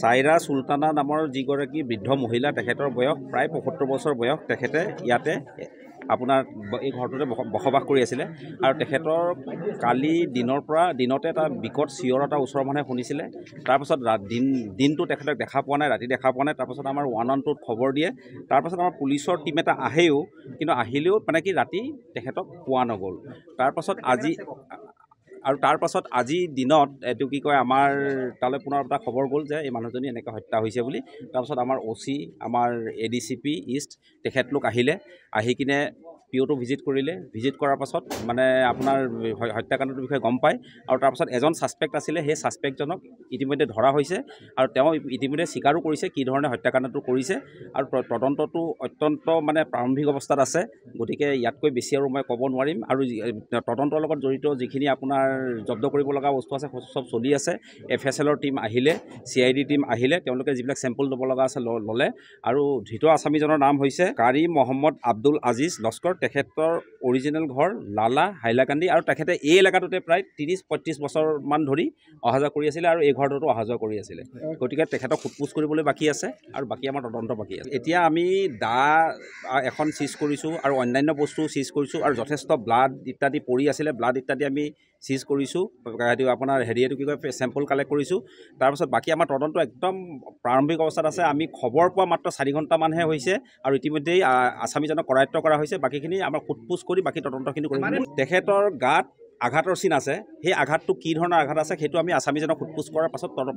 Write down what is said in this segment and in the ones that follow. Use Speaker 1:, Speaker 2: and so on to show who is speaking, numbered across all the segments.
Speaker 1: চাইৰা চুলতানা নামৰ যিগৰাকী বৃদ্ধ মহিলা, তেখেতৰ বয়স প্ৰায় ৭৫ বছৰ বয়স। তেখেতে ইয়াতে আপোনাৰ এই ঘৰটোতে বসবাস কৰি আছিলে আৰু তেখেতৰ কালি দিনতে এটা বিকট চিঞৰ এটা ওচৰৰ মানুহে শুনিছিলে। তাৰপাছত দিনটো তেখেতক দেখা পোৱা নাই, ৰাতি দেখা পোৱা নাই। তাৰপাছত আমাৰ 112ত খবৰ দিয়ে। তাৰপাছত আমাৰ পুলিচৰ টীম এটা আহেও, কিন্তু আহিলেও মানে কি ৰাতি তেখেতক পোৱা নগ'ল। তাৰপাছত আজি দিনত এইটো কি কয়, আমাৰ তালৈ পুনৰ এটা খবৰ গ'ল যে এই মানুহজনী এনেকৈ হত্যা হৈছে বুলি। তাৰপাছত আমাৰ OC, আমাৰ ADCP ইষ্ট তেখেতলোক আহিলে, আহি কিনে পিঅ'টো ভিজিট কৰিলে। ভিজিট কৰাৰ পাছত মানে আপোনাৰ হত্যাকাণ্ডটোৰ বিষয়ে গম পায় আৰু তাৰপাছত এজন ছাছপেক্ট আছিলে, সেই ছাছপেক্টজনক ইতিমধ্যে ধৰা হৈছে আৰু তেওঁ ইতিমধ্যে স্বীকাৰো কৰিছে কি ধৰণে হত্যাকাণ্ডটো কৰিছে। আৰু তদন্তটো অত্যন্ত মানে প্ৰাৰম্ভিক অৱস্থাত আছে, গতিকে ইয়াতকৈ বেছি আৰু মই ক'ব নোৱাৰিম। আৰু তদন্তৰ লগত জড়িত যিখিনি আপোনাৰ জব্দ কৰিব লগা বস্তু আছে চব চলি আছে। FSLৰ টীম আহিলে, CID টীম আহিলে, তেওঁলোকে যিবিলাক চেম্পল ল'ব লগা আছে ল'লে। আৰু ধৃত আছামীজনৰ নাম হৈছে কাৰী মহম্মদ আব্দুল আজিজ লস্কৰ। তেখেতৰ অৰিজিনেল ঘৰ লালা হাইলাকান্দি আৰু তেখেতে এই এলেকাটোতে প্ৰায় 30-35 বছৰমান ধৰি অহা যোৱা কৰি আছিলে আৰু এই ঘৰটোতো অহা যোৱা কৰি আছিলে। গতিকে তেখেতক সোধপোছ কৰিবলৈ বাকী আছে আৰু বাকী আমাৰ তদন্ত বাকী আছে। এতিয়া আমি দা এখন চিজ কৰিছোঁ আৰু অন্যান্য বস্তু চিজ কৰিছোঁ আৰু যথেষ্ট ব্লাড ইত্যাদি পৰি আছিলে, ব্লাড ইত্যাদি আমি চিজ কৰিছোঁ। আপোনাৰ এইটো কি কয়, চেম্পল কালেক্ট কৰিছোঁ। তাৰপাছত বাকী আমাৰ তদন্ত একদম প্ৰাৰম্ভিক অৱস্থাত আছে। আমি খবৰ পোৱা মাত্ৰ 4 ঘণ্টামানহে হৈছে আৰু ইতিমধ্যেই আছামীজনক কৰায়ত্ব কৰা হৈছে। বাকীখিনি আমাৰ সোধপোছ কৰি বাকী তদন্তখিনি কৰিম। তেখেতৰ গাত আঘাতৰ চিন আছে। সেই আঘাতটো কি ধৰণৰ আঘাত আছে সেইটো আমি আছামীজনক সোধপোছ কৰাৰ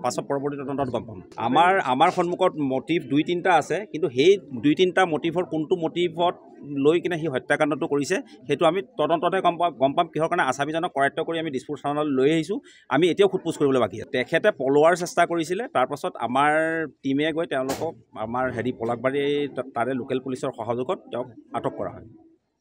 Speaker 1: পাছত পৰৱৰ্তী তদন্তত গম পাম। আমাৰ সন্মুখত মটিভ 2-3টা আছে, কিন্তু সেই 2-3টা মটিভৰ কোনটো মটিভত লৈ কিনে সি হত্যাকাণ্ডটো কৰিছে সেইটো আমি তদন্ততে গম পাম। কিহৰ কাৰণে আছামীজনক কৰায়ত্ব কৰি আমি দিছপুৰ থানালৈ লৈ আহিছোঁ। আমি এতিয়াও সোধপোছ কৰিবলৈ বাকী আছে। তেখেতে পলোৱাৰ চেষ্টা কৰিছিলে, তাৰপাছত আমাৰ টীমে গৈ তেওঁলোকক আমাৰ পলাকবাৰী তাৰে লোকেল পুলিচৰ সহযোগত তেওঁক আটক কৰা হয়।